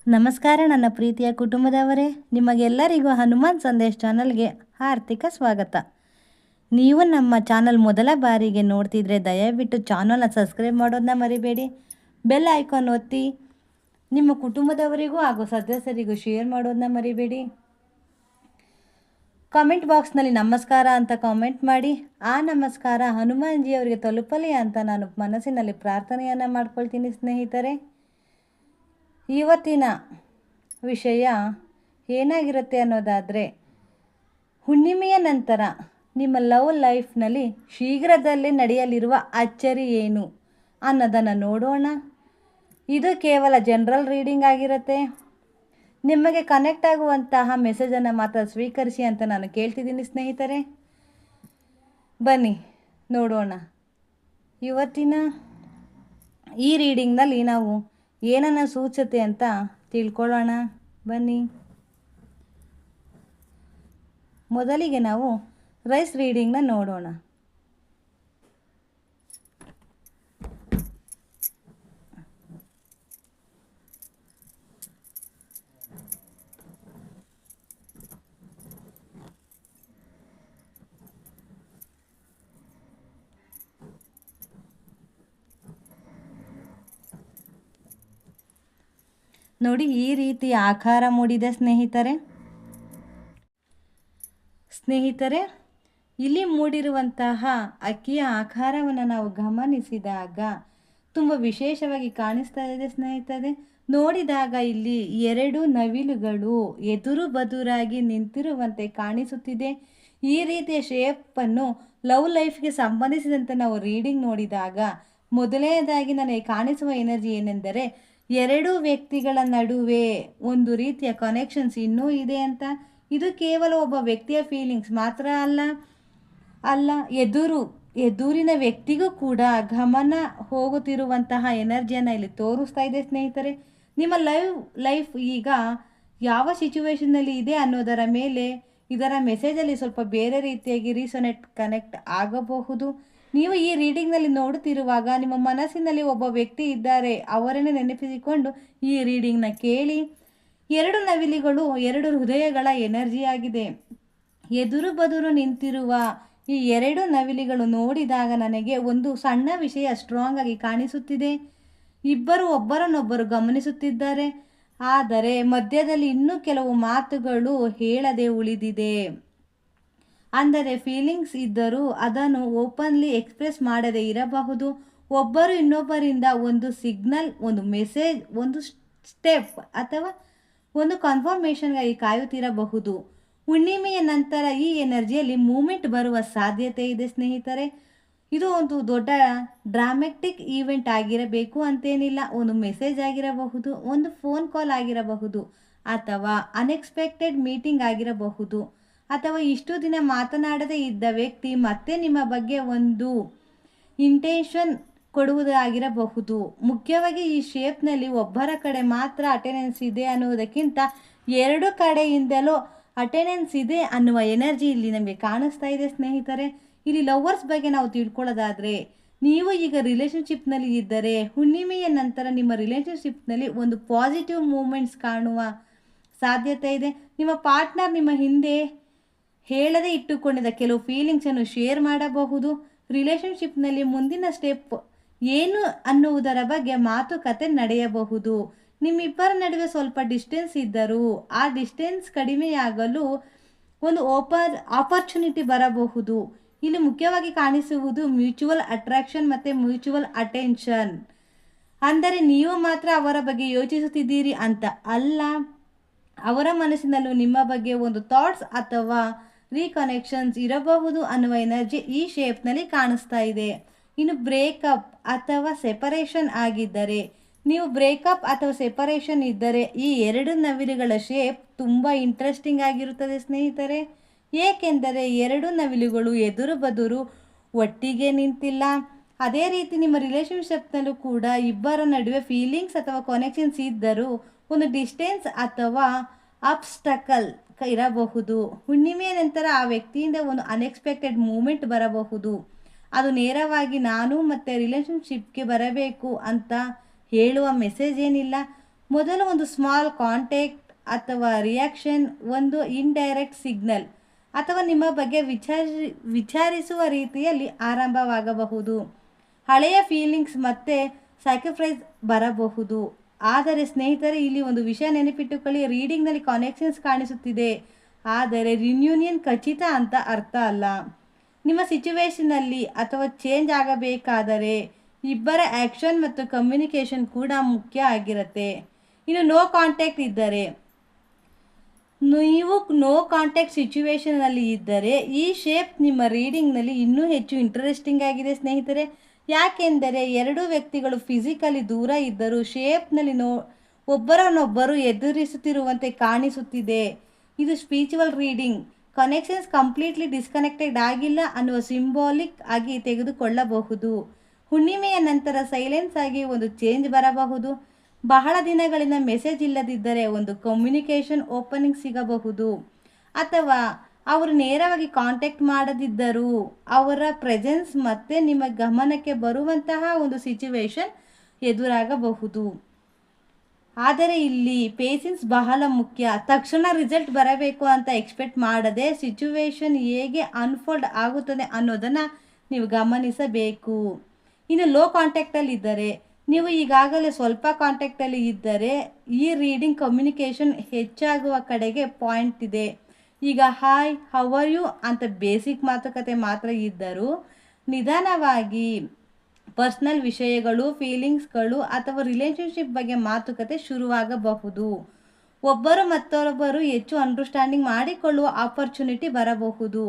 ನಮಸ್ಕಾರ ನನ್ನ ಪ್ರೀತಿಯ ಕುಟುಂಬದವರೇ, ನಿಮಗೆಲ್ಲರಿಗೂ ಹನುಮಾನ್ ಸಂದೇಶ್ ಚಾನಲ್ಗೆ ಹಾರ್ದಿಕ ಸ್ವಾಗತ. ನೀವು ನಮ್ಮ ಚಾನಲ್ ಮೊದಲ ಬಾರಿಗೆ ನೋಡ್ತಿದ್ರೆ ದಯವಿಟ್ಟು ಚಾನಲ್ನ ಸಬ್ಸ್ಕ್ರೈಬ್ ಮಾಡೋದನ್ನ ಮರಿಬೇಡಿ. ಬೆಲ್ ಐಕಾನ್ ಒತ್ತಿ ನಿಮ್ಮ ಕುಟುಂಬದವರಿಗೂ ಹಾಗೂ ಸದಸ್ಯರಿಗೂ ಶೇರ್ ಮಾಡೋದನ್ನ ಮರಿಬೇಡಿ. ಕಾಮೆಂಟ್ ಬಾಕ್ಸ್ನಲ್ಲಿ ನಮಸ್ಕಾರ ಅಂತ ಕಾಮೆಂಟ್ ಮಾಡಿ. ಆ ನಮಸ್ಕಾರ ಹನುಮಾನ್ಜಿ ಅವರಿಗೆ ತಲುಪಲಿ ಅಂತ ನಾನು ಮನಸ್ಸಿನಲ್ಲಿ ಪ್ರಾರ್ಥನೆಯನ್ನು ಮಾಡ್ಕೊಳ್ತೀನಿ. ಸ್ನೇಹಿತರೆ, ಇವತ್ತಿನ ವಿಷಯ ಏನಾಗಿರುತ್ತೆ ಅನ್ನೋದಾದರೆ, ಹುಣ್ಣಿಮೆಯ ನಂತರ ನಿಮ್ಮ ಲವ್ ಲೈಫ್ನಲ್ಲಿ ಶೀಘ್ರದಲ್ಲೇ ನಡೆಯಲಿರುವ ಅಚ್ಚರಿ ಏನು ಅನ್ನೋದನ್ನು ನೋಡೋಣ. ಇದು ಕೇವಲ ಜನರಲ್ ರೀಡಿಂಗ್ ಆಗಿರುತ್ತೆ. ನಿಮಗೆ ಕನೆಕ್ಟ್ ಆಗುವಂತಹ ಮೆಸೇಜನ್ನು ಮಾತ್ರ ಸ್ವೀಕರಿಸಿ ಅಂತ ನಾನು ಕೇಳ್ತಿದ್ದೀನಿ. ಸ್ನೇಹಿತರೆ, ಬನ್ನಿ ನೋಡೋಣ. ಇವತ್ತಿನ ಈ ರೀಡಿಂಗ್ನಲ್ಲಿ ನಾವು ಏನನ್ನ ಸೂಚತೆ ಅಂತ ತಿಳ್ಕೊಳ್ಳೋಣ. ಬನ್ನಿ. ಮೊದಲಿಗೆ ನಾವು ರೈಸ್ ರೀಡಿಂಗ್ನ ನೋಡೋಣ. ನೋಡಿ, ಈ ರೀತಿ ಆಕಾರ ಮೂಡಿದೆ ಸ್ನೇಹಿತರೆ, ಇಲ್ಲಿ ಮೂಡಿರುವಂತಹ ಅಕ್ಕಿಯ ಆಕಾರವನ್ನು ನಾವು ಗಮನಿಸಿದಾಗ ತುಂಬ ವಿಶೇಷವಾಗಿ ಕಾಣಿಸ್ತಾ ಇದೆ ಸ್ನೇಹಿತರೆ. ನೋಡಿದಾಗ ಇಲ್ಲಿ 2 ನವಿಲುಗಳು ಎದುರು ಬದುರಾಗಿ ನಿಂತಿರುವಂತೆ ಕಾಣಿಸುತ್ತಿದೆ. ಈ ರೀತಿಯ ಶೇಪನ್ನು ಲವ್ ಲೈಫ್ಗೆ ಸಂಬಂಧಿಸಿದಂತೆ ನಾವು ರೀಡಿಂಗ್ ನೋಡಿದಾಗ ಮೊದಲನೇದಾಗಿ ನನಗೆ ಕಾಣಿಸುವ ಎನರ್ಜಿ ಏನೆಂದರೆ, 2 ವ್ಯಕ್ತಿಗಳ ನಡುವೆ ಒಂದು ರೀತಿಯ ಕನೆಕ್ಷನ್ಸ್ ಇನ್ನೂ ಇದೆ ಅಂತ. ಇದು ಕೇವಲ ಒಬ್ಬ ವ್ಯಕ್ತಿಯ ಫೀಲಿಂಗ್ಸ್ ಮಾತ್ರ ಅಲ್ಲ, ಎದುರಿನ ವ್ಯಕ್ತಿಗೂ ಕೂಡ ಗಮನ ಹೋಗುತ್ತಿರುವಂತಹ ಎನರ್ಜಿಯನ್ನು ಇಲ್ಲಿ ತೋರಿಸ್ತಾ ಇದೆ ಸ್ನೇಹಿತರೆ. ನಿಮ್ಮ ಲೈಫ್ ಈಗ ಯಾವ ಸಿಚುವೇಶನ್ನಲ್ಲಿ ಇದೆ ಅನ್ನೋದರ ಮೇಲೆ ಇದರ ಮೆಸೇಜಲ್ಲಿ ಸ್ವಲ್ಪ ಬೇರೆ ರೀತಿಯಾಗಿ ಕನೆಕ್ಟ್ ಆಗಬಹುದು. ನೀವು ಈ ರೀಡಿಂಗ್ನಲ್ಲಿ ನೋಡುತ್ತಿರುವಾಗ ನಿಮ್ಮ ಮನಸ್ಸಿನಲ್ಲಿ ಒಬ್ಬ ವ್ಯಕ್ತಿ ಇದ್ದಾರೆ, ಅವರನ್ನೇ ನೆನಪಿಸಿಕೊಂಡು ಈ ರೀಡಿಂಗ್ನ ಕೇಳಿ. 2 ನವಿಲುಗಳು 2 ಹೃದಯಗಳ ಎನರ್ಜಿ ಆಗಿದೆ. ಎದುರು ಬದುರು ನಿಂತಿರುವ ಈ 2 ನವಿಲುಗಳು ನೋಡಿದಾಗ ನನಗೆ ಒಂದು ಸಣ್ಣ ವಿಷಯ ಸ್ಟ್ರಾಂಗ್ ಆಗಿ ಕಾಣಿಸುತ್ತಿದೆ. ಇಬ್ಬರು ಒಬ್ಬರನ್ನೊಬ್ಬರು ಗಮನಿಸುತ್ತಿದ್ದಾರೆ, ಆದರೆ ಮಧ್ಯದಲ್ಲಿ ಇನ್ನೂ ಕೆಲವು ಮಾತುಗಳು ಹೇಳದೆ ಉಳಿದಿದೆ. ಅಂದರೆ ಫೀಲಿಂಗ್ಸ್ ಇದ್ದರೂ ಅದನ್ನು ಓಪನ್ಲಿ ಎಕ್ಸ್ಪ್ರೆಸ್ ಮಾಡದೇ ಇರಬಹುದು. ಒಬ್ಬರು ಇನ್ನೊಬ್ಬರಿಂದ ಒಂದು ಸಿಗ್ನಲ್, ಒಂದು ಮೆಸೇಜ್, ಒಂದು ಸ್ಟೆಪ್ ಅಥವಾ ಒಂದು ಕನ್ಫರ್ಮೇಷನ್ಗಾಗಿ ಕಾಯುತ್ತಿರಬಹುದು. ಹುಣ್ಣಿಮೆಯ ನಂತರ ಈ ಎನರ್ಜಿಯಲ್ಲಿ ಮೂಮೆಂಟ್ ಬರುವ ಸಾಧ್ಯತೆ ಇದೆ ಸ್ನೇಹಿತರೆ. ಇದು ಒಂದು ದೊಡ್ಡ ಡ್ರಾಮ್ಯಾಟಿಕ್ ಈವೆಂಟ್ ಆಗಿರಬೇಕು ಅಂತೇನಿಲ್ಲ. ಒಂದು ಮೆಸೇಜ್ ಆಗಿರಬಹುದು, ಒಂದು ಫೋನ್ ಕಾಲ್ ಆಗಿರಬಹುದು, ಅಥವಾ ಅನ್ಎಕ್ಸ್ಪೆಕ್ಟೆಡ್ ಮೀಟಿಂಗ್ ಆಗಿರಬಹುದು, ಅಥವಾ ಇಷ್ಟು ದಿನ ಮಾತನಾಡದೇ ಇದ್ದ ವ್ಯಕ್ತಿ ಮತ್ತೆ ನಿಮ್ಮ ಬಗ್ಗೆ ಒಂದು ಇಂಟೆನ್ಷನ್ ಕೊಡುವುದಾಗಿರಬಹುದು. ಮುಖ್ಯವಾಗಿ ಈ ಶೇಪ್ನಲ್ಲಿ ಒಬ್ಬರ ಕಡೆ ಮಾತ್ರ ಅಟೆಂಡೆನ್ಸ್ ಇದೆ ಅನ್ನುವುದಕ್ಕಿಂತ 2 ಕಡೆಯಿಂದಲೂ ಅಟೆಂಡೆನ್ಸ್ ಇದೆ ಅನ್ನುವ ಎನರ್ಜಿ ಇಲ್ಲಿ ನಮಗೆ ಕಾಣಿಸ್ತಾ ಇದೆ ಸ್ನೇಹಿತರೆ. ಇಲ್ಲಿ ಲವರ್ಸ್ ಬಗ್ಗೆ ನಾವು ತಿಳ್ಕೊಳ್ಳೋದಾದರೆ, ನೀವು ಈಗ ರಿಲೇಷನ್ಶಿಪ್ನಲ್ಲಿ ಇದ್ದರೆ ಹುಣ್ಣಿಮೆಯ ನಂತರ ನಿಮ್ಮ ರಿಲೇಷನ್ಶಿಪ್ನಲ್ಲಿ ಒಂದು ಪಾಸಿಟಿವ್ ಮೂಮೆಂಟ್ಸ್ ಕಾಣುವ ಸಾಧ್ಯತೆ ಇದೆ. ನಿಮ್ಮ ಪಾರ್ಟ್ನರ್ ನಿಮ್ಮ ಹಿಂದೆ ಹೇಳದೆ ಇಟ್ಟುಕೊಂಡಿದ್ದ ಕೆಲವು ಫೀಲಿಂಗ್ಸನ್ನು ಶೇರ್ ಮಾಡಬಹುದು. ರಿಲೇಷನ್ಶಿಪ್ನಲ್ಲಿ ಮುಂದಿನ ಸ್ಟೆಪ್ ಏನು ಅನ್ನುವುದರ ಬಗ್ಗೆ ಮಾತುಕತೆ ನಡೆಯಬಹುದು. ನಿಮ್ಮಿಬ್ಬರ ನಡುವೆ ಸ್ವಲ್ಪ ಡಿಸ್ಟೆನ್ಸ್ ಇದ್ದರೂ ಆ ಡಿಸ್ಟೆನ್ಸ್ ಕಡಿಮೆಯಾಗಲು ಒಂದು ಆಪರ್ಚುನಿಟಿ ಬರಬಹುದು. ಇಲ್ಲಿ ಮುಖ್ಯವಾಗಿ ಕಾಣಿಸುವುದು ಮ್ಯೂಚುವಲ್ ಅಟ್ರಾಕ್ಷನ್ ಮತ್ತು ಮ್ಯೂಚುವಲ್ ಅಟೆನ್ಷನ್. ಅಂದರೆ ನೀವು ಮಾತ್ರ ಅವರ ಬಗ್ಗೆ ಯೋಚಿಸುತ್ತಿದ್ದೀರಿ ಅಂತ ಅಲ್ಲ, ಅವರ ಮನಸ್ಸಿನಲ್ಲೂ ನಿಮ್ಮ ಬಗ್ಗೆ ಒಂದು ಥಾಟ್ಸ್ ಅಥವಾ ರೀಕನೆಕ್ಷನ್ಸ್ ಇರಬಹುದು ಅನ್ನುವ ಎನರ್ಜಿ ಈ ಶೇಪ್ನಲ್ಲಿ ಕಾಣಿಸ್ತಾ ಇದೆ. ಇನ್ನು ಬ್ರೇಕಪ್ ಅಥವಾ ಸೆಪರೇಷನ್ ಆಗಿದ್ದರೆ, ನೀವು ಬ್ರೇಕಪ್ ಅಥವಾ ಸೆಪರೇಷನ್ ಇದ್ದರೆ ಈ 2 ನವಿಲುಗಳ ಶೇಪ್ ತುಂಬ ಇಂಟ್ರೆಸ್ಟಿಂಗ್ ಆಗಿರುತ್ತದೆ ಸ್ನೇಹಿತರೆ. ಏಕೆಂದರೆ 2 ನವಿಲುಗಳು ಎದುರು ಬದುರು ಒಟ್ಟಿಗೆ ನಿಂತಿಲ್ಲ. ಅದೇ ರೀತಿ ನಿಮ್ಮ ರಿಲೇಷನ್ಶಿಪ್ನಲ್ಲೂ ಕೂಡ ಇಬ್ಬರ ನಡುವೆ ಫೀಲಿಂಗ್ಸ್ ಅಥವಾ ಕನೆಕ್ಷನ್ಸ್ ಇದ್ದರೂ ಒಂದು ಡಿಸ್ಟೆನ್ಸ್ ಅಥವಾ ಅಬ್ಸ್ಟಕಲ್ ಇರಬಹುದು. ಹುಣ್ಣಿಮೆಯ ನಂತರ ಆ ವ್ಯಕ್ತಿಯಿಂದ ಒಂದು ಅನ್ಎಕ್ಸ್ಪೆಕ್ಟೆಡ್ ಮೂಮೆಂಟ್ ಬರಬಹುದು. ಅದು ನೇರವಾಗಿ ನಾನು ಮತ್ತು ರಿಲೇಷನ್ಶಿಪ್ಗೆ ಬರಬೇಕು ಅಂತ ಹೇಳುವ ಮೆಸೇಜ್ ಏನಿಲ್ಲ. ಮೊದಲು ಒಂದು ಸ್ಮಾಲ್ ಕಾಂಟ್ಯಾಕ್ಟ್ ಅಥವಾ ರಿಯಾಕ್ಷನ್, ಒಂದು ಇಂಡೈರೆಕ್ಟ್ ಸಿಗ್ನಲ್ ಅಥವಾ ನಿಮ್ಮ ಬಗ್ಗೆ ವಿಚಾರಿಸುವ ರೀತಿಯಲ್ಲಿ ಆರಂಭವಾಗಬಹುದು. ಹಳೆಯ ಫೀಲಿಂಗ್ಸ್ ಮತ್ತೆ ಸ್ಯಾಕ್ರಿಫೈಸ್ ಬರಬಹುದು. ಆದರೆ ಸ್ನೇಹಿತರೆ, ಇಲ್ಲಿ ಒಂದು ವಿಷಯ ನೆನಪಿಟ್ಟುಕೊಳ್ಳಿ, ರೀಡಿಂಗ್ನಲ್ಲಿ ಕನೆಕ್ಷನ್ಸ್ ಕಾಣಿಸುತ್ತಿದೆ, ಆದರೆ ರಿನ್ಯೂನಿಯನ್ ಖಚಿತ ಅಂತ ಅರ್ಥ ಅಲ್ಲ. ನಿಮ್ಮ ಸಿಚುವೇಶನಲ್ಲಿ ಅಥವಾ ಚೇಂಜ್ ಆಗಬೇಕಾದರೆ ಇಬ್ಬರ ಆ್ಯಕ್ಷನ್ ಮತ್ತು ಕಮ್ಯುನಿಕೇಷನ್ ಕೂಡ ಮುಖ್ಯ ಆಗಿರುತ್ತೆ. ಇನ್ನು ನೋ ಕಾಂಟ್ಯಾಕ್ಟ್ ಇದ್ದರೆ, ನೀವು ನೋ ಕಾಂಟ್ಯಾಕ್ಟ್ ಸಿಚುವೇಶನಲ್ಲಿ ಇದ್ದರೆ ಈ ಶೇಪ್ ನಿಮ್ಮ ರೀಡಿಂಗ್ನಲ್ಲಿ ಇನ್ನೂ ಹೆಚ್ಚು ಇಂಟ್ರೆಸ್ಟಿಂಗ್ ಆಗಿದೆ ಸ್ನೇಹಿತರೆ. ಯಾಕೆಂದರೆ ಎರಡೂ ವ್ಯಕ್ತಿಗಳು ಫಿಸಿಕಲಿ ದೂರ ಇದ್ದರೂ ಶೇಪ್ನಲ್ಲಿ ಒಬ್ಬರನ್ನೊಬ್ಬರು ಎದುರಿಸುತ್ತಿರುವಂತೆ ಕಾಣಿಸುತ್ತಿದೆ. ಇದು spiritual reading. Connections completely disconnected ಆಗಿಲ್ಲ ಅನ್ನುವ ಸಿಂಬಾಲಿಕ್ ಆಗಿ ತೆಗೆದುಕೊಳ್ಳಬಹುದು. ಹುಣ್ಣಿಮೆಯ ನಂತರ ಸೈಲೆನ್ಸ್ ಆಗಿ ಒಂದು ಚೇಂಜ್ ಬರಬಹುದು. ಬಹಳ ದಿನಗಳಿಂದ ಮೆಸೇಜ್ ಇಲ್ಲದಿದ್ದರೆ ಒಂದು ಕಮ್ಯುನಿಕೇಷನ್ ಓಪನಿಂಗ್ ಸಿಗಬಹುದು. ಅಥವಾ ಅವರು ನೇರವಾಗಿ ಕಾಂಟ್ಯಾಕ್ಟ್ ಮಾಡದಿದ್ದರೂ ಅವರ ಪ್ರೆಸೆನ್ಸ್ ಮತ್ತೆ ನಿಮ್ಮ ಗಮನಕ್ಕೆ ಬರುವಂತಹ ಒಂದು ಸಿಚುವೇಶನ್ ಎದುರಾಗಬಹುದು. ಆದರೆ ಇಲ್ಲಿ ಪೇಷನ್ಸ್ ಬಹಳ ಮುಖ್ಯ. ತಕ್ಷಣ ರಿಸಲ್ಟ್ ಬರಬೇಕು ಅಂತ ಎಕ್ಸ್ಪೆಕ್ಟ್ ಮಾಡದೆ ಸಿಚುವೇಶನ್ ಹೇಗೆ ಅನ್ಫೋಲ್ಡ್ ಆಗುತ್ತದೆ ಅನ್ನೋದನ್ನು ನೀವು ಗಮನಿಸಬೇಕು. ಇನ್ನು ಲೋ ಕಾಂಟ್ಯಾಕ್ಟಲ್ಲಿ ಇದ್ದರೆ, ನೀವು ಈಗಾಗಲೇ ಸ್ವಲ್ಪ ಕಾಂಟ್ಯಾಕ್ಟಲ್ಲಿ ಇದ್ದರೆ ಈ ರೀಡಿಂಗ್ ಕಮ್ಯುನಿಕೇಷನ್ ಹೆಚ್ಚಾಗುವ ಕಡೆಗೆ ಪಾಯಿಂಟ್ ಇದೆ. ಈಗ ಹಾಯ್, ಹೌ ಆರ್ ಯು ಅಂತ ಬೇಸಿಕ್ ಮಾತುಕತೆ ಮಾತ್ರ ಇದ್ದರೂ ನಿಧಾನವಾಗಿ ಪರ್ಸ್ನಲ್ ವಿಷಯಗಳು, ಫೀಲಿಂಗ್ಸ್ಗಳು ಅಥವಾ ರಿಲೇಷನ್ಶಿಪ್ ಬಗ್ಗೆ ಮಾತುಕತೆ ಶುರುವಾಗಬಹುದು. ಒಬ್ಬರು ಮತ್ತೊಬ್ಬರು ಹೆಚ್ಚು ಅಂಡರ್ಸ್ಟ್ಯಾಂಡಿಂಗ್ ಮಾಡಿಕೊಳ್ಳುವ ಆಪರ್ಚುನಿಟಿ ಬರಬಹುದು.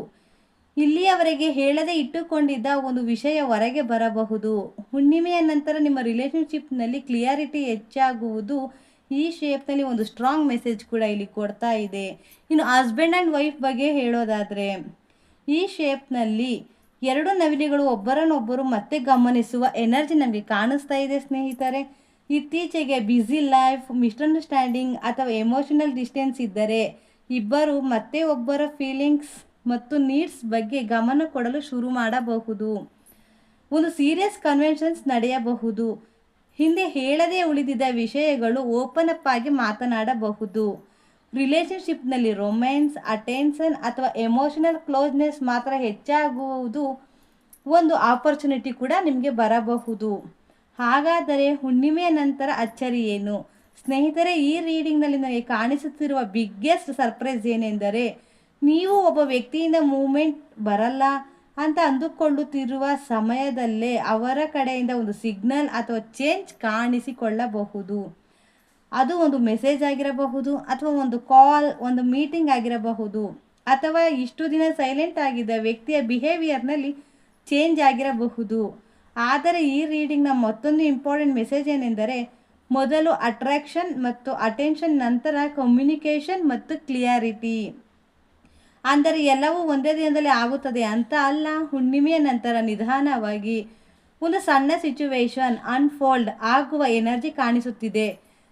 ಇಲ್ಲಿಯವರೆಗೆ ಹೇಳದೆ ಇಟ್ಟುಕೊಂಡಿದ್ದ ಒಂದು ವಿಷಯ ಹೊರಗೆ ಬರಬಹುದು. ಹುಣ್ಣಿಮೆಯ ನಂತರ ನಿಮ್ಮ ರಿಲೇಷನ್ಶಿಪ್ನಲ್ಲಿ ಕ್ಲಿಯಾರಿಟಿ ಹೆಚ್ಚಾಗುವುದು ಈ ಶೇಪ್ನಲ್ಲಿ ಒಂದು ಸ್ಟ್ರಾಂಗ್ ಮೆಸೇಜ್ ಕೂಡ ಇಲ್ಲಿ ಕೊಡ್ತಾ ಇದೆ. ಇನ್ನು ಹಸ್ಬೆಂಡ್ ಆ್ಯಂಡ್ ವೈಫ್ ಬಗ್ಗೆ ಹೇಳೋದಾದರೆ, ಈ ಶೇಪ್ನಲ್ಲಿ ಎರಡು ನವಿಲುಗಳು ಒಬ್ಬರನ್ನೊಬ್ಬರು ಮತ್ತೆ ಗಮನಿಸುವ ಎನರ್ಜಿ ನಮಗೆ ಕಾಣಿಸ್ತಾ ಇದೆ ಸ್ನೇಹಿತರೆ. ಇತ್ತೀಚೆಗೆ ಬ್ಯುಸಿ ಲೈಫ್, ಮಿಸ್ಅಂಡರ್ಸ್ಟ್ಯಾಂಡಿಂಗ್ ಅಥವಾ ಎಮೋಷನಲ್ ಡಿಸ್ಟೆನ್ಸ್ ಇದ್ದರೆ ಇಬ್ಬರು ಮತ್ತೆ ಒಬ್ಬರ ಫೀಲಿಂಗ್ಸ್ ಮತ್ತು ನೀಡ್ಸ್ ಬಗ್ಗೆ ಗಮನ ಕೊಡಲು ಶುರು ಮಾಡಬಹುದು. ಒಂದು ಸೀರಿಯಸ್ ಕನ್ವೆನ್ಷನ್ಸ್ ನಡೆಯಬಹುದು. ಹಿಂದೆ ಹೇಳದೇ ಉಳಿದಿದ್ದ ವಿಷಯಗಳು ಓಪನ್ ಅಪ್ ಆಗಿ ಮಾತನಾಡಬಹುದು. ರಿಲೇಷನ್ಶಿಪ್ನಲ್ಲಿ ರೊಮ್ಯಾನ್ಸ್, ಅಟೆನ್ಷನ್ ಅಥವಾ ಎಮೋಷನಲ್ ಕ್ಲೋಸ್ನೆಸ್ ಮಾತ್ರ ಹೆಚ್ಚಾಗುವುದು ಒಂದು ಆಪರ್ಚುನಿಟಿ ಕೂಡ ನಿಮಗೆ ಬರಬಹುದು. ಹಾಗಾದರೆ ಹುಣ್ಣಿಮೆಯ ನಂತರ ಅಚ್ಚರಿ ಏನು? ಸ್ನೇಹಿತರೆ, ಈ ರೀಡಿಂಗ್ನಲ್ಲಿ ನನಗೆ ಕಾಣಿಸುತ್ತಿರುವ ಬಿಗ್ಗೆಸ್ಟ್ ಸರ್ಪ್ರೈಸ್ ಏನೆಂದರೆ, ನೀವು ಒಬ್ಬ ವ್ಯಕ್ತಿಯಿಂದ ಮೂವ್ಮೆಂಟ್ ಬರಲ್ಲ ಅಂತ ಅಂದುಕೊಳ್ಳುತ್ತಿರುವ ಸಮಯದಲ್ಲೇ ಅವರ ಕಡೆಯಿಂದ ಒಂದು ಸಿಗ್ನಲ್ ಅಥವಾ ಚೇಂಜ್ ಕಾಣಿಸಿಕೊಳ್ಳಬಹುದು. ಅದು ಒಂದು ಮೆಸೇಜ್ ಆಗಿರಬಹುದು, ಅಥವಾ ಒಂದು ಕಾಲ್, ಒಂದು ಮೀಟಿಂಗ್ ಆಗಿರಬಹುದು, ಅಥವಾ ಇಷ್ಟು ದಿನ ಸೈಲೆಂಟ್ ಆಗಿದ್ದ ವ್ಯಕ್ತಿಯ ಬಿಹೇವಿಯರ್ನಲ್ಲಿ ಚೇಂಜ್ ಆಗಿರಬಹುದು. ಆದರೆ ಈ ರೀಡಿಂಗ್ನ ಮತ್ತೊಂದು ಇಂಪಾರ್ಟೆಂಟ್ ಮೆಸೇಜ್ ಏನೆಂದರೆ, ಮೊದಲು ಅಟ್ರಾಕ್ಷನ್ ಮತ್ತು ಅಟೆನ್ಷನ್, ನಂತರ ಕಮ್ಯುನಿಕೇಷನ್ ಮತ್ತು ಕ್ಲಿಯಾರಿಟಿ. ಅಂದರೆ ಎಲ್ಲವೂ ಒಂದೇ ದಿನದಲ್ಲಿ ಆಗುತ್ತದೆ ಅಂತ ಅಲ್ಲ. ಹುಣ್ಣಿಮೆಯ ನಂತರ ನಿಧಾನವಾಗಿ ಒಂದು ಸಣ್ಣ ಸಿಚುವೇಶನ್ ಅನ್ಫೋಲ್ಡ್ ಆಗುವ ಎನರ್ಜಿ ಕಾಣಿಸುತ್ತಿದೆ.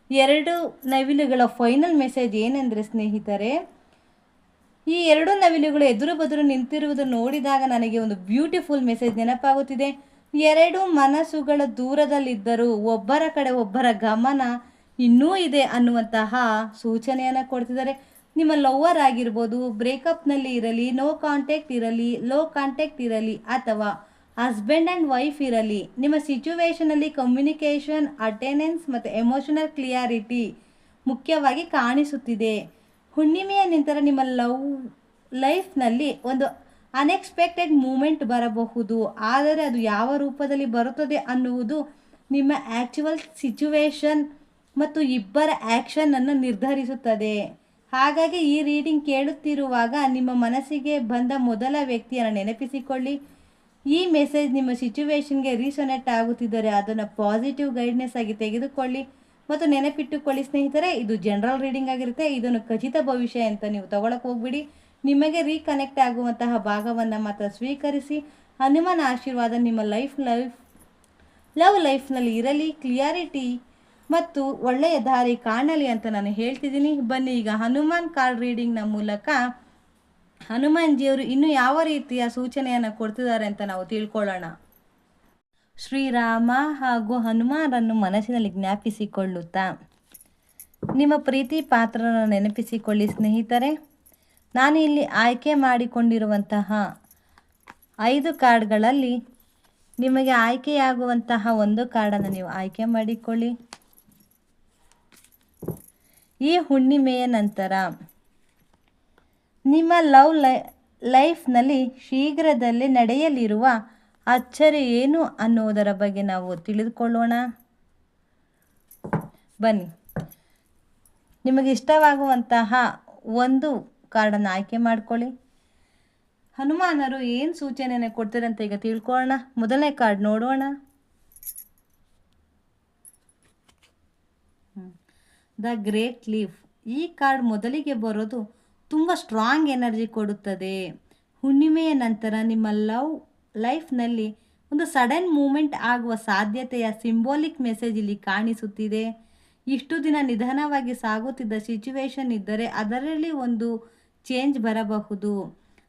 ಎರಡು ನವಿಲುಗಳ ಫೈನಲ್ ಮೆಸೇಜ್ ಏನೆಂದರೆ ಸ್ನೇಹಿತರೆ, ಈ ಎರಡು ನವಿಲುಗಳು ಎದುರು ಬದುರು ನಿಂತಿರುವುದು ನೋಡಿದಾಗ ನನಗೆ ಒಂದು ಬ್ಯೂಟಿಫುಲ್ ಮೆಸೇಜ್ ನೆನಪಾಗುತ್ತಿದೆ. ಎರಡು ಮನಸ್ಸುಗಳ ದೂರದಲ್ಲಿದ್ದರೂ ಒಬ್ಬರ ಕಡೆ ಒಬ್ಬರ ಗಮನ ಇನ್ನೂ ಇದೆ ಅನ್ನುವಂತಹ ಸೂಚನೆಯನ್ನು ಕೊಡ್ತಿದ್ದಾರೆ. ನಿಮ್ಮ ಲವ್ವರ್ ಆಗಿರ್ಬೋದು, ಬ್ರೇಕಪ್ನಲ್ಲಿ ಇರಲಿ, ನೋ ಕಾಂಟ್ಯಾಕ್ಟ್ ಇರಲಿ, ಲೋ ಕಾಂಟ್ಯಾಕ್ಟ್ ಇರಲಿ, ಅಥವಾ ಹಸ್ಬೆಂಡ್ ಆ್ಯಂಡ್ ವೈಫ್ ಇರಲಿ, ನಿಮ್ಮ ಸಿಚುವೇಶನಲ್ಲಿ ಕಮ್ಯುನಿಕೇಷನ್, ಅಟೆನೆನ್ಸ್ ಮತ್ತು ಎಮೋಷನಲ್ ಕ್ಲಿಯಾರಿಟಿ ಮುಖ್ಯವಾಗಿ ಕಾಣಿಸುತ್ತಿದೆ. ಹುಣ್ಣಿಮೆಯ ನಂತರ ನಿಮ್ಮ ಲೈಫ್ನಲ್ಲಿ ಒಂದು ಅನ್ಎಕ್ಸ್ಪೆಕ್ಟೆಡ್ ಮೂಮೆಂಟ್ ಬರಬಹುದು. ಆದರೆ ಅದು ಯಾವ ರೂಪದಲ್ಲಿ ಬರುತ್ತದೆ ಅನ್ನುವುದು ನಿಮ್ಮ ಆ್ಯಕ್ಚುವಲ್ ಸಿಚುವೇಶನ್ ಮತ್ತು ಇಬ್ಬರ ಆ್ಯಕ್ಷನನ್ನು ನಿರ್ಧರಿಸುತ್ತದೆ. ಹಾಗಾಗಿ ಈ ರೀಡಿಂಗ್ ಕೇಳುತ್ತಿರುವಾಗ ನಿಮ್ಮ ಮನಸ್ಸಿಗೆ ಬಂದ ಮೊದಲ ವ್ಯಕ್ತಿಯನ್ನು ನೆನಪಿಸಿಕೊಳ್ಳಿ. ಈ ಮೆಸೇಜ್ ನಿಮ್ಮ ಸಿಚುವೇಶನ್ಗೆ ರೀಸೊನೇಟ್ ಆಗುತ್ತಿದ್ದರೆ ಅದನ್ನು ಪಾಸಿಟಿವ್ ಗೈಡ್ನೆಸ್ ಆಗಿ ತೆಗೆದುಕೊಳ್ಳಿ ಮತ್ತು ನೆನಪಿಟ್ಟುಕೊಳ್ಳಿ ಸ್ನೇಹಿತರೆ, ಇದು ಜನರಲ್ ರೀಡಿಂಗ್ ಆಗಿರುತ್ತೆ. ಇದನ್ನು ಖಚಿತ ಭವಿಷ್ಯ ಅಂತ ನೀವು ತಗೊಳಕ್ಕೆ ಹೋಗ್ಬಿಡಿ. ನಿಮಗೆ ರೀಕನೆಕ್ಟ್ ಆಗುವಂತಹ ಭಾಗವನ್ನು ಮಾತ್ರ ಸ್ವೀಕರಿಸಿ. ಹನುಮಾನ ಆಶೀರ್ವಾದ ನಿಮ್ಮ ಲವ್ ಲೈಫ್ನಲ್ಲಿ ಇರಲಿ, ಕ್ಲಿಯಾರಿಟಿ ಮತ್ತು ಒಳ್ಳೆಯ ದಾರಿ ಕಾಣಲಿ ಅಂತ ನಾನು ಹೇಳ್ತಿದ್ದೀನಿ. ಬನ್ನಿ ಈಗ ಹನುಮಾನ್ ಕಾರ್ಡ್ ರೀಡಿಂಗ್ನ ಮೂಲಕ ಹನುಮಾನ್ಜಿಯವರು ಇನ್ನೂ ಯಾವ ರೀತಿಯ ಸೂಚನೆಯನ್ನು ಕೊಡ್ತಿದ್ದಾರೆ ಅಂತ ನಾವು ತಿಳ್ಕೊಳ್ಳೋಣ. ಶ್ರೀರಾಮ ಹಾಗೂ ಹನುಮಾನರನ್ನು ಮನಸ್ಸಿನಲ್ಲಿ ಜ್ಞಾಪಿಸಿಕೊಳ್ಳುತ್ತಾ ನಿಮ್ಮ ಪ್ರೀತಿ ಪಾತ್ರನ ನೆನಪಿಸಿಕೊಳ್ಳಿ ಸ್ನೇಹಿತರೆ. ನಾನು ಇಲ್ಲಿ ಆಯ್ಕೆ ಮಾಡಿಕೊಂಡಿರುವಂತಹ 5 ಕಾರ್ಡ್ಗಳಲ್ಲಿ ನಿಮಗೆ ಆಯ್ಕೆಯಾಗುವಂತಹ ಒಂದು ಕಾರ್ಡನ್ನು ನೀವು ಆಯ್ಕೆ ಮಾಡಿಕೊಳ್ಳಿ. ಈ ಹುಣ್ಣಿಮೆಯ ನಂತರ ನಿಮ್ಮ ಲೈಫ್ನಲ್ಲಿ ಶೀಘ್ರದಲ್ಲೇ ನಡೆಯಲಿರುವ ಅಚ್ಚರಿ ಏನು ಅನ್ನೋದರ ಬಗ್ಗೆ ನಾವು ತಿಳಿದುಕೊಳ್ಳೋಣ. ಬನ್ನಿ, ನಿಮಗೆ ಇಷ್ಟವಾಗುವಂತಹ ಒಂದು ಕಾರ್ಡನ್ನು ಆಯ್ಕೆ ಮಾಡ್ಕೊಳ್ಳಿ. ಹನುಮಾನರು ಏನು ಸೂಚನೆಯನ್ನು ಕೊಡ್ತಾರೆ ಅಂತ ಈಗ ತಿಳ್ಕೊಳ್ಳೋಣ. ಮೊದಲನೇ ಕಾರ್ಡ್ ನೋಡೋಣ. The great leaf. ಈ ಕಾರ್ಡ್ ಮೊದಲಿಗೆ ಬರೋದು ತುಂಬ ಸ್ಟ್ರಾಂಗ್ ಎನರ್ಜಿ ಕೊಡುತ್ತದೆ. ಹುಣ್ಣಿಮೆಯ ನಂತರ ನಿಮ್ಮ ಲೈಫ್ನಲ್ಲಿ ಒಂದು ಸಡನ್ ಮೂಮೆಂಟ್ ಆಗುವ ಸಾಧ್ಯತೆಯ ಸಿಂಬಾಲಿಕ್ ಮೆಸೇಜ್ ಇಲ್ಲಿ ಕಾಣಿಸುತ್ತಿದೆ. ಇಷ್ಟು ದಿನ ನಿಧಾನವಾಗಿ ಸಾಗುತ್ತಿದ್ದ ಸಿಚುವೇಶನ್ ಇದ್ದರೆ ಅದರಲ್ಲಿ ಒಂದು ಚೇಂಜ್ ಬರಬಹುದು.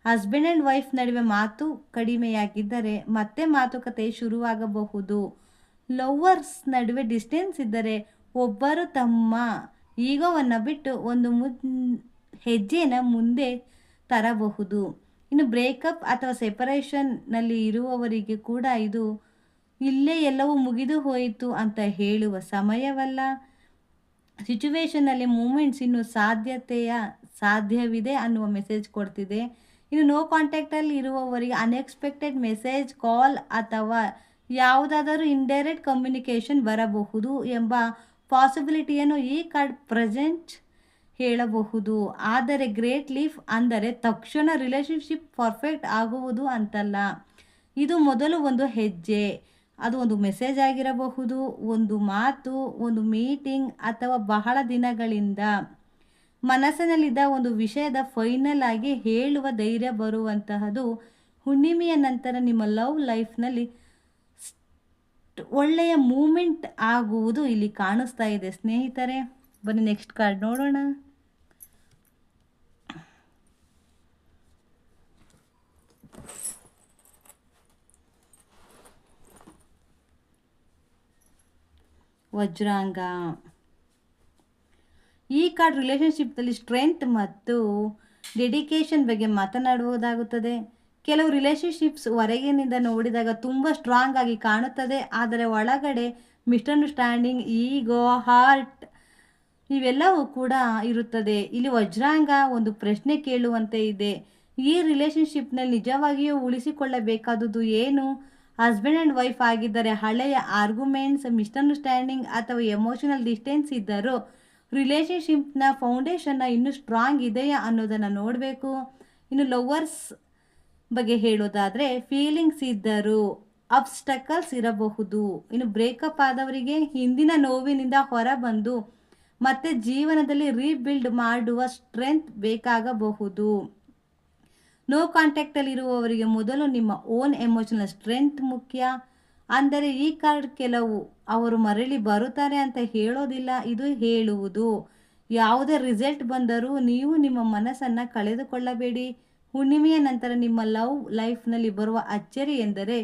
ಹಸ್ಬೆಂಡ್ ಆ್ಯಂಡ್ ವೈಫ್ ನಡುವೆ ಮಾತು ಕಡಿಮೆಯಾಗಿದ್ದರೆ ಮತ್ತೆ ಮಾತುಕತೆ ಶುರುವಾಗಬಹುದು. ಲವ್ವರ್ಸ್ ನಡುವೆ ಡಿಸ್ಟೆನ್ಸ್ ಇದ್ದರೆ ಒಬ್ಬರು ತಮ್ಮ ಈಗೋವನ್ನು ಬಿಟ್ಟು ಒಂದು ಹೆಜ್ಜೆನ ಮುಂದೆ ತರಬಹುದು. ಇನ್ನು ಬ್ರೇಕಪ್ ಅಥವಾ ಸೆಪರೇಷನ್ನಲ್ಲಿ ಇರುವವರಿಗೆ ಕೂಡ ಇದು ಇಲ್ಲೇ ಎಲ್ಲವೂ ಮುಗಿದು ಹೋಯಿತು ಅಂತ ಹೇಳುವ ಸಮಯವಲ್ಲ. ಸಿಚುವೇಶನ್ನಲ್ಲಿ ಮೂಮೆಂಟ್ಸ್ ಇನ್ನು ಸಾಧ್ಯವಿದೆ ಅನ್ನುವ ಮೆಸೇಜ್ ಕೊಡ್ತಿದೆ. ಇನ್ನು ನೋ ಕಾಂಟ್ಯಾಕ್ಟಲ್ಲಿ ಇರುವವರಿಗೆ ಅನ್ಎಕ್ಸ್ಪೆಕ್ಟೆಡ್ ಮೆಸೇಜ್, ಕಾಲ್ ಅಥವಾ ಯಾವುದಾದರೂ ಇಂಡೈರೆಕ್ಟ್ ಕಮ್ಯುನಿಕೇಷನ್ ಬರಬಹುದು ಎಂಬ ಪಾಸಿಬಿಲಿಟಿಯನ್ನು ಈ ಕಾರ್ಡ್ ಪ್ರೆಸೆಂಟ್ ಹೇಳಬಹುದು. ಆದರೆ ಗ್ರೇಟ್ ಲೀಫ್ ಅಂದರೆ ತಕ್ಷಣ ರಿಲೇಷನ್ಶಿಪ್ ಪರ್ಫೆಕ್ಟ್ ಆಗುವುದು ಅಂತಲ್ಲ. ಇದು ಮೊದಲು ಒಂದು ಹೆಜ್ಜೆ, ಅದು ಒಂದು ಮೆಸೇಜ್ ಆಗಿರಬಹುದು, ಒಂದು ಮಾತು, ಒಂದು ಮೀಟಿಂಗ್ ಅಥವಾ ಬಹಳ ದಿನಗಳಿಂದ ಮನಸ್ಸಿನಲ್ಲಿದ್ದ ಒಂದು ವಿಷಯದ ಫೈನಲ್ ಆಗಿ ಹೇಳುವ ಧೈರ್ಯ ಬರುವಂತಹದ್ದು. ಹುಣ್ಣಿಮೆಯ ನಂತರ ನಿಮ್ಮ ಲೈಫ್ನಲ್ಲಿ ಒಳ್ಳೆಯ ಮೂಮೆಂಟ್ ಆಗುವುದು ಇಲ್ಲಿ ಕಾಣಿಸ್ತಾ ಇದೆ ಸ್ನೇಹಿತರೆ. ಬನ್ನಿ ನೆಕ್ಸ್ಟ್ ಕಾರ್ಡ್ ನೋಡೋಣ. ವಜ್ರಾಂಗ. ಈ ಕಾರ್ಡ್ ರಿಲೇಷನ್ಶಿಪ್ನಲ್ಲಿ ಸ್ಟ್ರೆಂತ್ ಮತ್ತು ಡೆಡಿಕೇಶನ್ ಬಗ್ಗೆ ಮಾತನಾಡುವುದಾಗುತ್ತದೆ. ಕೆಲವು ರಿಲೇಷನ್ಶಿಪ್ಸ್ ಹೊರಗಿನಿಂದ ನೋಡಿದಾಗ ತುಂಬ ಸ್ಟ್ರಾಂಗ್ ಆಗಿ ಕಾಣುತ್ತದೆ, ಆದರೆ ಒಳಗಡೆ ಮಿಸ್ಅಂಡರ್ಸ್ಟ್ಯಾಂಡಿಂಗ್, ಈಗೋ, ಹಾರ್ಟ್ ಇವೆಲ್ಲವೂ ಕೂಡ ಇರುತ್ತದೆ. ಇಲ್ಲಿ ವಜ್ರಾಂಗ ಒಂದು ಪ್ರಶ್ನೆ ಕೇಳುವಂತೆ ಇದೆ. ಈ ರಿಲೇಷನ್ಶಿಪ್ನಲ್ಲಿ ನಿಜವಾಗಿಯೂ ಉಳಿಸಿಕೊಳ್ಳಬೇಕಾದುದು ಏನು? ಹಸ್ಬೆಂಡ್ ಆ್ಯಂಡ್ ವೈಫ್ ಆಗಿದ್ದರೆ ಹಳೆಯ ಆರ್ಗ್ಯುಮೆಂಟ್ಸ್, ಮಿಸ್ಅಂಡರ್ಸ್ಟ್ಯಾಂಡಿಂಗ್ ಅಥವಾ ಎಮೋಷನಲ್ ಡಿಸ್ಟೆನ್ಸ್ ಇದ್ದರೂ ರಿಲೇಷನ್ಶಿಪ್ನ ಫೌಂಡೇಶನ್ನ ಇನ್ನೂ ಸ್ಟ್ರಾಂಗ್ ಇದೆಯಾ ಅನ್ನೋದನ್ನು ನೋಡಬೇಕು. ಇನ್ನು ಲವ್ವರ್ಸ್ ಬಗ್ಗೆ ಹೇಳೋದಾದರೆ ಫೀಲಿಂಗ್ಸ್ ಇದ್ದರೂ ಅಬ್ಸ್ಟಕಲ್ಸ್ ಇರಬಹುದು. ಇನ್ನು ಬ್ರೇಕಪ್ ಆದವರಿಗೆ ಹಿಂದಿನ ನೋವಿನಿಂದ ಹೊರಬಂದು ಮತ್ತೆ ಜೀವನದಲ್ಲಿ ರೀಬಿಲ್ಡ್ ಮಾಡುವ ಸ್ಟ್ರೆಂತ್ ಬೇಕಾಗಬಹುದು. ನೋ ಕಾಂಟ್ಯಾಕ್ಟಲ್ಲಿರುವವರಿಗೆ ಮೊದಲು ನಿಮ್ಮ ಓನ್ ಎಮೋಷನಲ್ ಸ್ಟ್ರೆಂತ್ ಮುಖ್ಯ. ಅಂದರೆ ಈ ಕಾರ್ಡ್ ಕೆಲವು ಅವರು ಮರಳಿ ಬರುತ್ತಾರೆ ಅಂತ ಹೇಳೋದಿಲ್ಲ, ಇದು ಹೇಳುವುದು ಯಾವುದೇ ರಿಸಲ್ಟ್ ಬಂದರೂ ನೀವು ನಿಮ್ಮ ಮನಸ್ಸನ್ನು ಕಳೆದುಕೊಳ್ಳಬೇಡಿ. ಹುಣ್ಣಿಮೆಯ ನಂತರ ನಿಮ್ಮ ಲೈಫ್ನಲ್ಲಿ ಬರುವ ಅಚ್ಚರಿ ಎಂದರೆ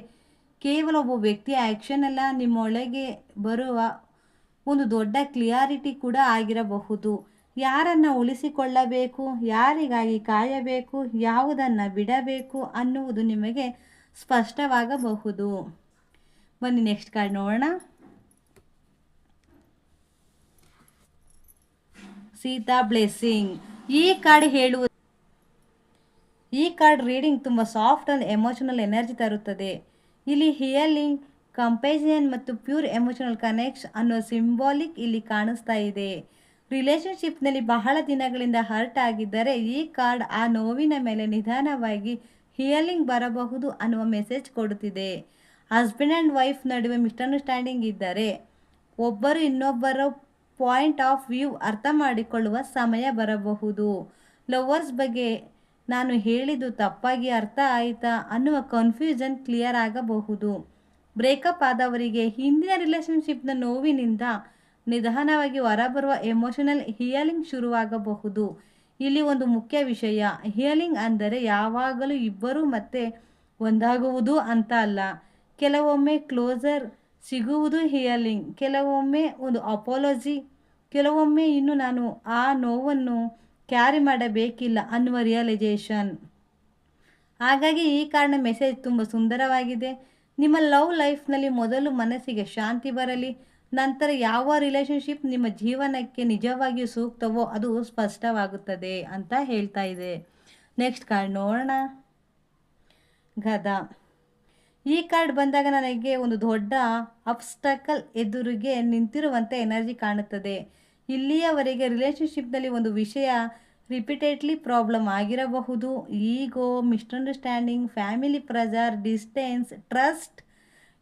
ಕೇವಲ ಒಬ್ಬ ವ್ಯಕ್ತಿಯ ಆ್ಯಕ್ಷನ್ ಅಲ್ಲ, ನಿಮ್ಮೊಳಗೆ ಬರುವ ಒಂದು ದೊಡ್ಡ ಕ್ಲಿಯಾರಿಟಿ ಕೂಡ ಆಗಿರಬಹುದು. ಯಾರನ್ನು ಉಳಿಸಿಕೊಳ್ಳಬೇಕು, ಯಾರಿಗಾಗಿ ಕಾಯಬೇಕು, ಯಾವುದನ್ನು ಬಿಡಬೇಕು ಅನ್ನುವುದು ನಿಮಗೆ ಸ್ಪಷ್ಟವಾಗಬಹುದು. ಬನ್ನಿ ನೆಕ್ಸ್ಟ್ ಕಾರ್ಡ್ ನೋಡೋಣ. ಸೀತಾ ಬ್ಲೆಸ್ಸಿಂಗ್. ಈ ಕಾರ್ಡ್ ರೀಡಿಂಗ್ ತುಂಬ ಸಾಫ್ಟ್ ಆ್ಯಂಡ್ ಎಮೋಷನಲ್ ಎನರ್ಜಿ ತರುತ್ತದೆ. ಇಲ್ಲಿ ಹಿಯಲಿಂಗ್, ಕಂಪೇಷನ್ ಮತ್ತು ಪ್ಯೂರ್ ಎಮೋಷನಲ್ ಕನೆಕ್ಷನ್ ಅನ್ನೋ ಸಿಂಬಾಲಿಕ್ ಇಲ್ಲಿ ಕಾಣಿಸ್ತಾ ಇದೆ. ರಿಲೇಷನ್ಶಿಪ್ನಲ್ಲಿ ಬಹಳ ದಿನಗಳಿಂದ ಹರ್ಟ್ ಆಗಿದ್ದರೆ ಈ ಕಾರ್ಡ್ ಆ ನೋವಿನ ಮೇಲೆ ನಿಧಾನವಾಗಿ ಹಿಯಲಿಂಗ್ ಬರಬಹುದು ಅನ್ನುವ ಮೆಸೇಜ್ ಕೊಡುತ್ತಿದೆ. ಹಸ್ಬೆಂಡ್ ಆ್ಯಂಡ್ ವೈಫ್ ನಡುವೆ ಮಿಸ್ಅಂಡರ್ಸ್ಟ್ಯಾಂಡಿಂಗ್ ಇದ್ದರೆ ಒಬ್ಬರು ಇನ್ನೊಬ್ಬರ ಪಾಯಿಂಟ್ ಆಫ್ ವ್ಯೂ ಅರ್ಥ ಮಾಡಿಕೊಳ್ಳುವ ಸಮಯ ಬರಬಹುದು. ಲವರ್ಸ್ ಬಗ್ಗೆ ನಾನು ಹೇಳಿದ್ದು ತಪ್ಪಾಗಿ ಅರ್ಥ ಆಯಿತಾ ಅನ್ನುವ ಕನ್ಫ್ಯೂಷನ್ ಕ್ಲಿಯರ್ ಆಗಬಹುದು. ಬ್ರೇಕಪ್ ಆದವರಿಗೆ ಹಿಂದಿನ ರಿಲೇಷನ್ಶಿಪ್ನ ನೋವಿನಿಂದ ನಿಧಾನವಾಗಿ ಹೊರಬರುವ ಎಮೋಷನಲ್ ಹಿಯಲಿಂಗ್ ಶುರುವಾಗಬಹುದು. ಇಲ್ಲಿ ಒಂದು ಮುಖ್ಯ ವಿಷಯ, ಹಿಯಲಿಂಗ್ ಅಂದರೆ ಯಾವಾಗಲೂ ಇಬ್ಬರು ಮತ್ತೆ ಒಂದಾಗುವುದು ಅಂತ ಅಲ್ಲ. ಕೆಲವೊಮ್ಮೆ ಕ್ಲೋಸರ್ ಸಿಗುವುದು ಹಿಯಲಿಂಗ್, ಕೆಲವೊಮ್ಮೆ ಒಂದು ಅಪಾಲಜಿ ಕೆಲವೊಮ್ಮೆ ಇನ್ನು ನಾನು ಆ ನೋವನ್ನು ಕ್ಯಾರಿ ಮಾಡಬೇಕಿಲ್ಲ ಅನ್ನುವ ರಿಯಲೈಸೇಷನ್. ಹಾಗಾಗಿ ಈ ಕಾರಣ ಮೆಸೇಜ್ ತುಂಬ ಸುಂದರವಾಗಿದೆ. ನಿಮ್ಮ ಲವ್ ಲೈಫ್ನಲ್ಲಿ ಮೊದಲು ಮನಸ್ಸಿಗೆ ಶಾಂತಿ ಬರಲಿ, ನಂತರ ಯಾವ ರಿಲೇಷನ್ಶಿಪ್ ನಿಮ್ಮ ಜೀವನಕ್ಕೆ ನಿಜವಾಗಿಯೂ ಸೂಕ್ತವೋ ಅದು ಸ್ಪಷ್ಟವಾಗುತ್ತದೆ ಅಂತ ಹೇಳ್ತಾ ಇದೆ. ನೆಕ್ಸ್ಟ್ ಕಾರ್ಡ್ ನೋಡೋಣ. ಗದ. ಈ ಕಾರ್ಡ್ ಬಂದಾಗ ನನಗೆ ಒಂದು ದೊಡ್ಡ ಅಬ್ಸ್ಟಕಲ್ ಎದುರಿಗೆ ನಿಂತಿರುವಂಥ ಎನರ್ಜಿ ಕಾಣುತ್ತದೆ. ಇಲ್ಲಿಯವರೆಗೆ ರಿಲೇಷನ್ಶಿಪ್ನಲ್ಲಿ ಒಂದು ವಿಷಯ ರಿಪೀಟೆಡ್ಲಿ ಪ್ರಾಬ್ಲಮ್ ಆಗಿರಬಹುದು. Ego, misunderstanding, family pressure, distance, trust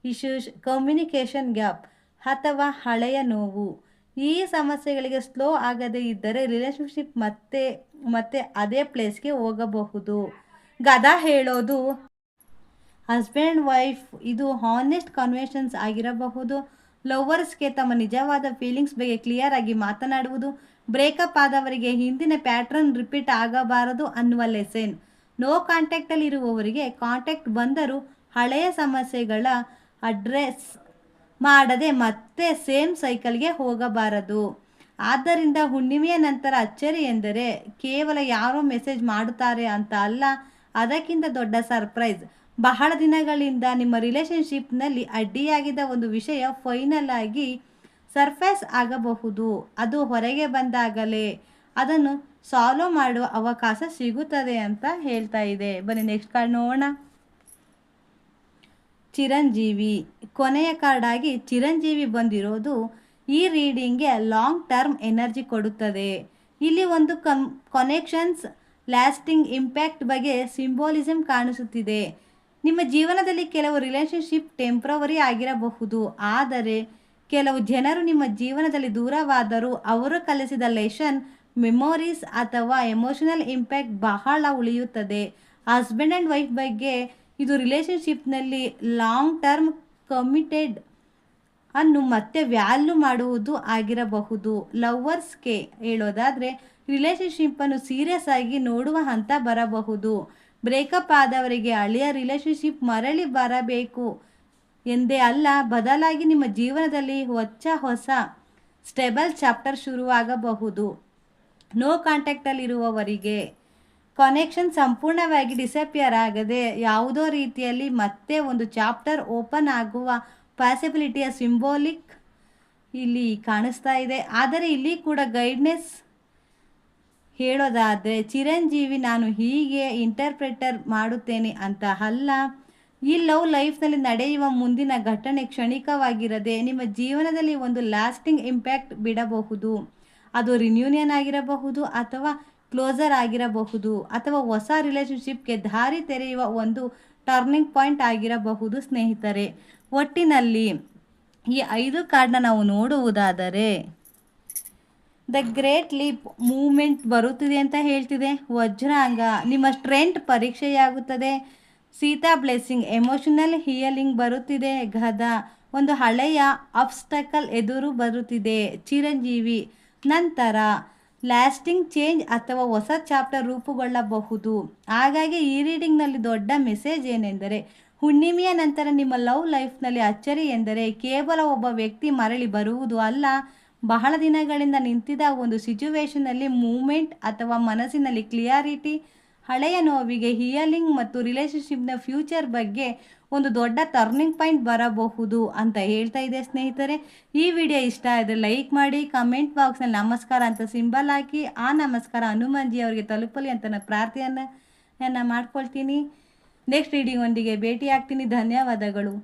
issues, communication gap ಅಥವಾ ಹಳೆಯ ನೋವು. ಈ ಸಮಸ್ಯೆಗಳಿಗೆ ಸ್ಲೋ ಆಗದೇ ಇದ್ದರೆ ರಿಲೇಷನ್ಶಿಪ್ ಮತ್ತೆ ಅದೇ ಪ್ಲೇಸ್ಗೆ ಹೋಗಬಹುದು. ಗದ ಹೇಳೋದು ಹಸ್ಬೆಂಡ್ ವೈಫ್ ಇದು ಹಾನೆಸ್ಟ್ ಕನ್ವೆನ್ಷನ್ಸ್ ಆಗಿರಬಹುದು. ಲವರ್ಸ್ಗೆ ತಮ್ಮ ನಿಜವಾದ ಫೀಲಿಂಗ್ಸ್ ಬಗ್ಗೆ ಕ್ಲಿಯರ್ ಆಗಿ ಮಾತನಾಡುವುದು. ಬ್ರೇಕಪ್ ಆದವರಿಗೆ ಹಿಂದಿನ ಪ್ಯಾಟ್ರನ್ ರಿಪೀಟ್ ಆಗಬಾರದು ಅನ್ನುವ ಲೆಸನ್. ನೋ ಕಾಂಟ್ಯಾಕ್ಟಲ್ಲಿ ಇರುವವರಿಗೆ ಕಾಂಟ್ಯಾಕ್ಟ್ ಬಂದರೂ ಹಳೆಯ ಸಮಸ್ಯೆಗಳ ಅಡ್ರೆಸ್ ಮಾಡದೆ ಮತ್ತೆ ಸೇಮ್ ಸೈಕಲ್ಗೆ ಹೋಗಬಾರದು. ಆದ್ದರಿಂದ ಹುಣ್ಣಿಮೆಯ ನಂತರ ಅಚ್ಚರಿ ಎಂದರೆ ಕೇವಲ ಯಾರೋ ಮೆಸೇಜ್ ಮಾಡುತ್ತಾರೆ ಅಂತ ಅಲ್ಲ, ಅದಕ್ಕಿಂತ ದೊಡ್ಡ ಸರ್ಪ್ರೈಸ್. ಬಹಳ ದಿನಗಳಿಂದ ನಿಮ್ಮ ರಿಲೇಷನ್ಶಿಪ್ನಲ್ಲಿ ಅಡ್ಡಿಯಾಗಿದ್ದ ಒಂದು ವಿಷಯ ಫೈನಲ್ ಆಗಿ ಸರ್ಫೇಸ್ ಆಗಬಹುದು. ಅದು ಹೊರಗೆ ಬಂದಾಗಲೇ ಅದನ್ನು ಸಾಲ್ವ್ ಮಾಡುವ ಅವಕಾಶ ಸಿಗುತ್ತದೆ ಅಂತ ಹೇಳ್ತಾ ಇದೆ. ಬನ್ನಿ ನೆಕ್ಸ್ಟ್ ಕಾರ್ಡ್ ನೋಡೋಣ. ಚಿರಂಜೀವಿ. ಕೊನೆಯ ಕಾರ್ಡ್ ಆಗಿ ಚಿರಂಜೀವಿ ಬಂದಿರೋದು ಈ ರೀಡಿಂಗ್ಗೆ ಲಾಂಗ್ ಟರ್ಮ್ ಎನರ್ಜಿ ಕೊಡುತ್ತದೆ. ಇಲ್ಲಿ ಒಂದು ಕನೆಕ್ಷನ್ಸ್, ಲಾಸ್ಟಿಂಗ್ ಇಂಪ್ಯಾಕ್ಟ್ ಬಗ್ಗೆ ಸಿಂಬೋಲಿಸಮ್ ಕಾಣಿಸುತ್ತಿದೆ. ನಿಮ್ಮ ಜೀವನದಲ್ಲಿ ಕೆಲವು ರಿಲೇಷನ್ಶಿಪ್ ಟೆಂಪ್ರವರಿ ಆಗಿರಬಹುದು, ಆದರೆ ಕೆಲವು ಜನರು ನಿಮ್ಮ ಜೀವನದಲ್ಲಿ ದೂರವಾದರೂ ಅವರು ಕಲಿಸಿದ ಲೆಸನ್, ಮೆಮೊರೀಸ್ ಅಥವಾ ಎಮೋಷನಲ್ ಇಂಪ್ಯಾಕ್ಟ್ ಬಹಳ ಉಳಿಯುತ್ತದೆ. ಹಸ್ಬೆಂಡ್ ಆ್ಯಂಡ್ ವೈಫ್ ಬಗ್ಗೆ ಇದು ರಿಲೇಷನ್ಶಿಪ್ನಲ್ಲಿ ಲಾಂಗ್ ಟರ್ಮ್ ಕಮಿಟೆಡ್ ಅನ್ನು ಮತ್ತೆ ವ್ಯಾಲ್ಯೂ ಮಾಡುವುದು ಆಗಿರಬಹುದು. ಲವರ್ಸ್ಗೆ ಹೇಳೋದಾದರೆ ರಿಲೇಷನ್ಶಿಪ್ಪನ್ನು ಸೀರಿಯಸ್ ಆಗಿ ನೋಡುವ ಹಂತ ಬರಬಹುದು. ಬ್ರೇಕಪ್ ಆದವರಿಗೆ ಹಳೆಯ ರಿಲೇಷನ್ಶಿಪ್ ಮರಳಿ ಬರಬೇಕು ಎಂದೇ ಅಲ್ಲ, ಬದಲಾಗಿ ನಿಮ್ಮ ಜೀವನದಲ್ಲಿ ಹೊಸ ಸ್ಟೇಬಲ್ ಚಾಪ್ಟರ್ ಶುರುವಾಗಬಹುದು. ನೋ ಕಾಂಟ್ಯಾಕ್ಟಲ್ಲಿರುವವರಿಗೆ ಕನೆಕ್ಷನ್ ಸಂಪೂರ್ಣವಾಗಿ ಡಿಸಪಿಯರ್ ಆಗದೆ ಯಾವುದೋ ರೀತಿಯಲ್ಲಿ ಮತ್ತೆ ಒಂದು ಚಾಪ್ಟರ್ ಓಪನ್ ಆಗುವ ಪಾಸಿಬಿಲಿಟಿಯ ಸಿಂಬೋಲಿಕ್ ಇಲ್ಲಿ ಕಾಣಿಸ್ತಾ ಇದೆ. ಆದರೆ ಇಲ್ಲಿ ಕೂಡ ಗೈಡ್ನೆಸ್ ಹೇಳೋದಾದರೆ ಚಿರಂಜೀವಿ ನಾನು ಹೀಗೆ ಇಂಟರ್ಪ್ರೆಟರ್ ಮಾಡುತ್ತೇನೆ ಅಂತ ಅಲ್ಲ. ಈ ಲವ್ ಲೈಫ್ನಲ್ಲಿ ನಡೆಯುವ ಮುಂದಿನ ಘಟನೆ ಕ್ಷಣಿಕವಾಗಿರದೆ ನಿಮ್ಮ ಜೀವನದಲ್ಲಿ ಒಂದು ಲಾಸ್ಟಿಂಗ್ ಇಂಪ್ಯಾಕ್ಟ್ ಬಿಡಬಹುದು. ಅದು ರಿನ್ಯೂನಿಯನ್ ಆಗಿರಬಹುದು ಅಥವಾ ಕ್ಲೋಸರ್ ಆಗಿರಬಹುದು ಅಥವಾ ಹೊಸ ರಿಲೇಷನ್ಶಿಪ್ಗೆ ದಾರಿ ತೆರೆಯುವ ಒಂದು ಟರ್ನಿಂಗ್ ಪಾಯಿಂಟ್ ಆಗಿರಬಹುದು. ಸ್ನೇಹಿತರೆ, ಒಟ್ಟಿನಲ್ಲಿ ಈ 5 ಕಾರ್ಡ್ನ ನಾವು ನೋಡುವುದಾದರೆ ದ ಗ್ರೇಟ್ ಲೀಪ್ ಮೂವ್ಮೆಂಟ್ ಬರುತ್ತಿದೆ ಅಂತ ಹೇಳ್ತಿದೆ. ವಜ್ರಾಂಗ ನಿಮ್ಮ ಸ್ಟ್ರೆಂತ್ ಪರೀಕ್ಷೆಯಾಗುತ್ತದೆ. ಸೀತಾ ಬ್ಲೆಸ್ಸಿಂಗ್ ಎಮೋಷನಲ್ ಹೀಲಿಂಗ್ ಬರುತ್ತಿದೆ. ಗದ ಒಂದು ಹಳೆಯ ಅಬ್ಸ್ಟಕಲ್ ಎದುರು ಬರುತ್ತಿದೆ. ಚಿರಂಜೀವಿ ನಂತರ ಲಾಸ್ಟಿಂಗ್ ಚೇಂಜ್ ಅಥವಾ ಹೊಸ ಚಾಪ್ಟರ್ ರೂಪುಗೊಳ್ಳಬಹುದು. ಹಾಗಾಗಿ ಈ ರೀಡಿಂಗ್ನಲ್ಲಿ ದೊಡ್ಡ ಮೆಸೇಜ್ ಏನೆಂದರೆ ಹುಣ್ಣಿಮೆಯ ನಂತರ ನಿಮ್ಮ ಲವ್ ಲೈಫ್ನಲ್ಲಿ ಅಚ್ಚರಿ ಎಂದರೆ ಕೇವಲ ಒಬ್ಬ ವ್ಯಕ್ತಿ ಮರಳಿ ಬರುವುದು ಅಲ್ಲ, ಬಹಳ ದಿನಗಳಿಂದ ನಿಂತಿದ್ದ ಒಂದು ಸಿಚುವೇಶನಲ್ಲಿ ಮೂವ್ಮೆಂಟ್ ಅಥವಾ ಮನಸ್ಸಿನಲ್ಲಿ ಕ್ಲಿಯಾರಿಟಿ, ಹಳೆಯ ನೋವಿಗೆ ಹೀಲಿಂಗ್ ಮತ್ತು ರಿಲೇಷನ್ಶಿಪ್ನ ಫ್ಯೂಚರ್ ಬಗ್ಗೆ ಒಂದು ದೊಡ್ಡ ಟರ್ನಿಂಗ್ ಪಾಯಿಂಟ್ ಬರಬಹುದು ಅಂತ ಹೇಳ್ತಾ ಇದೆ. ಸ್ನೇಹಿತರೆ, ಈ ವಿಡಿಯೋ ಇಷ್ಟ ಆದರೆ ಲೈಕ್ ಮಾಡಿ, ಕಮೆಂಟ್ ಬಾಕ್ಸ್ನಲ್ಲಿ ನಮಸ್ಕಾರ ಅಂತ ಸಿಂಬಲ್ ಹಾಕಿ. ಆ ನಮಸ್ಕಾರ ಹನುಮಾನ್ಜಿ ಅವರಿಗೆ ತಲುಪಲಿ ಅಂತ ನಾನು ಪ್ರಾರ್ಥನೆಯನ್ನು ಮಾಡ್ಕೊಳ್ತೀನಿ. ನೆಕ್ಸ್ಟ್ ರೀಡಿಂಗ್ ಒಂದಿಗೆ ಭೇಟಿ ಆಗ್ತೀನಿ. ಧನ್ಯವಾದಗಳು.